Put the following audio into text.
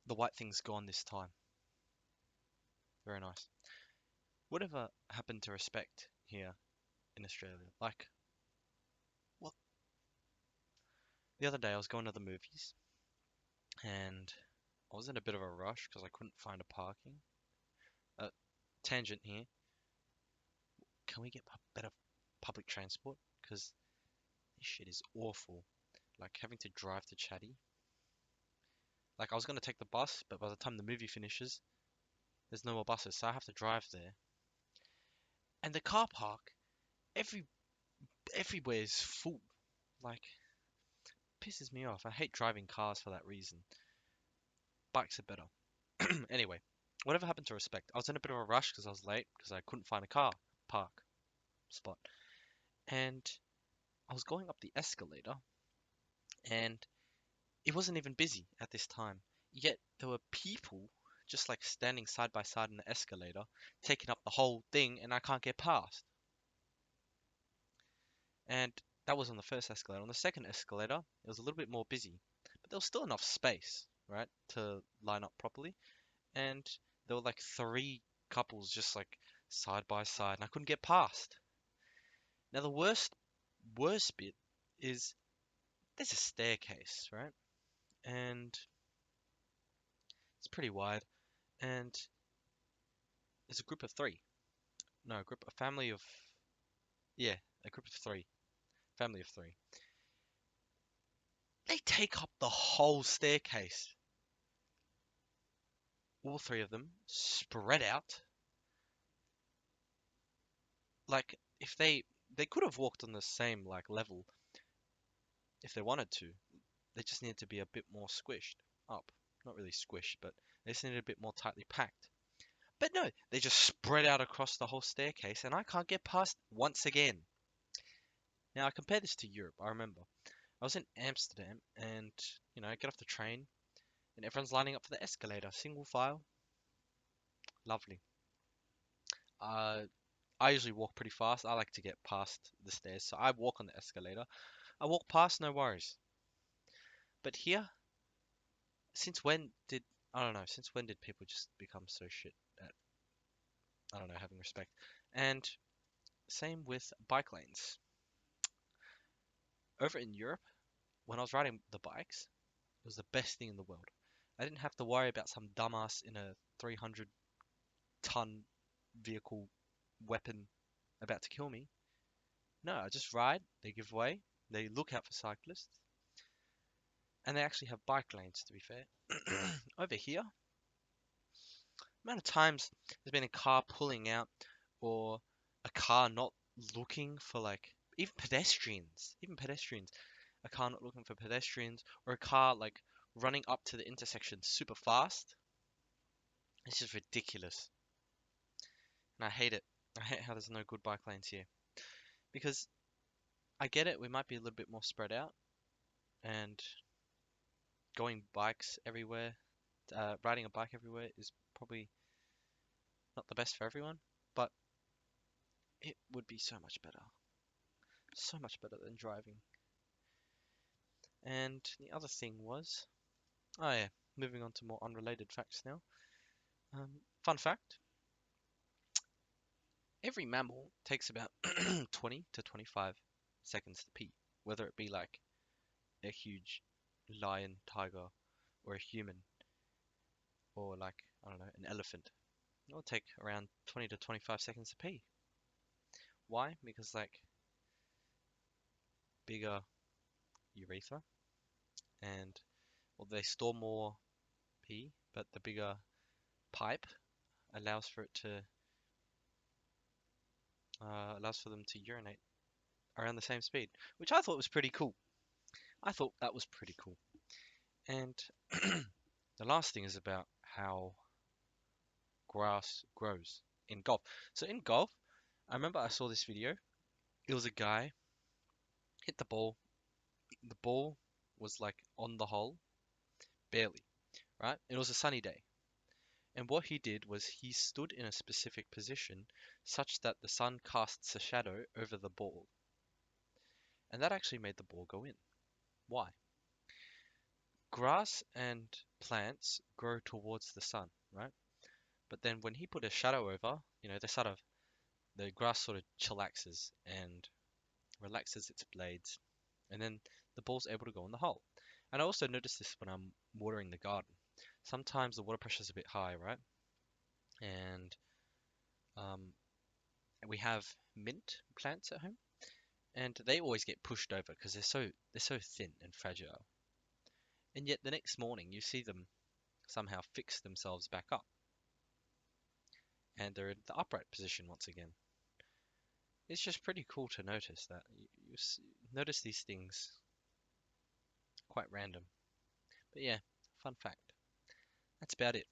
The white thing's gone this time. Very nice. Whatever happened to respect here in Australia? Like, what? The other day I was going to the movies and I was in a bit of a rush because I couldn't find a parking. Uh, Tangent here. Can we get better public transport? Because this shit is awful. Like having to drive to Chatty. Like I was gonna take the bus, but by the time the movie finishes, there's no more buses, so I have to drive there. And the car park, every everywhere is full. Like pisses me off. I hate driving cars for that reason. Bikes are better. Anyway, whatever happened to respect? I was in a bit of a rush because I was late because I couldn't find a car park spot, and I was going up the escalator, and it wasn't even busy at this time. Yet there were people just like standing side by side in the escalator, taking up the whole thing, and I can't get past. And that was on the first escalator. On the second escalator, it was a little bit more busy, but there was still enough space, right, to line up properly. And there were like three couples just like side by side, and I couldn't get past. Now the worst bit is there's a staircase, right? And it's pretty wide, and there's a group of three. No, a family of yeah, a group of three, family of three. They take up the whole staircase, all three of them spread out. Like if they could have walked on the same like level if they wanted to. They just needed to be a bit more squished up. Not really squished, but they just needed a bit more tightly packed. But no, they just spread out across the whole staircase, and I can't get past once again. Now I compare this to Europe. I remember I was in Amsterdam, and I get off the train, and everyone's lining up for the escalator, single file, lovely. Uh, I usually walk pretty fast. I like to get past the stairs, so I walk on the escalator. I walk past, no worries. But here, since when did I don't know, since when did people just become so shit at, I don't know, having respect? And same with bike lanes. Over in Europe, when I was riding the bikes, it was the best thing in the world. I didn't have to worry about some dumbass in a 300-ton vehicle weapon about to kill me. No, I just ride, they give way, they look out for cyclists, and they actually have bike lanes, to be fair. Over here, amount of times there's been a car pulling out or a car not looking for like even pedestrians, a car not looking for pedestrians or a car like running up to the intersection super fast. It's just ridiculous. And I hate it. I hate how there's no good bike lanes here. Because I get it, we might be a little bit more spread out and going bikes everywhere, riding a bike everywhere is probably not the best for everyone, but it would be so much better. So much better than driving. And the other thing was, oh yeah, moving on to more unrelated facts now. Fun fact, every mammal takes about 20 to 25 seconds to pee, whether it be like a huge lion, tiger, or a human, or like, I don't know, an elephant. It'll take around 20 to 25 seconds to pee. Why? Because like bigger urethra and well, they store more pee, but the bigger pipe allows for it to allows for them to urinate around the same speed, which I thought was pretty cool. I thought that was pretty cool. And the last thing is about how grass grows in golf. So in golf, I remember I saw this video. It was a guy hit the ball. The ball was like on the hole, barely, right? It was a sunny day. And what he did was he stood in a specific position such that the sun casts a shadow over the ball. And that actually made the ball go in. Why? grass and plants grow towards the sun, right? But then when he put a shadow over, the grass sort of chillaxes and relaxes its blades, and then the ball's able to go in the hole. And I also notice this when I'm watering the garden. Sometimes the water pressure is a bit high, right? And um, we have mint plants at home, and they always get pushed over because they're so thin and fragile. And yet the next morning you see them somehow fix themselves back up, and they're in the upright position once again. It's just pretty cool to notice that notice these things quite random. But yeah, fun fact. That's about it.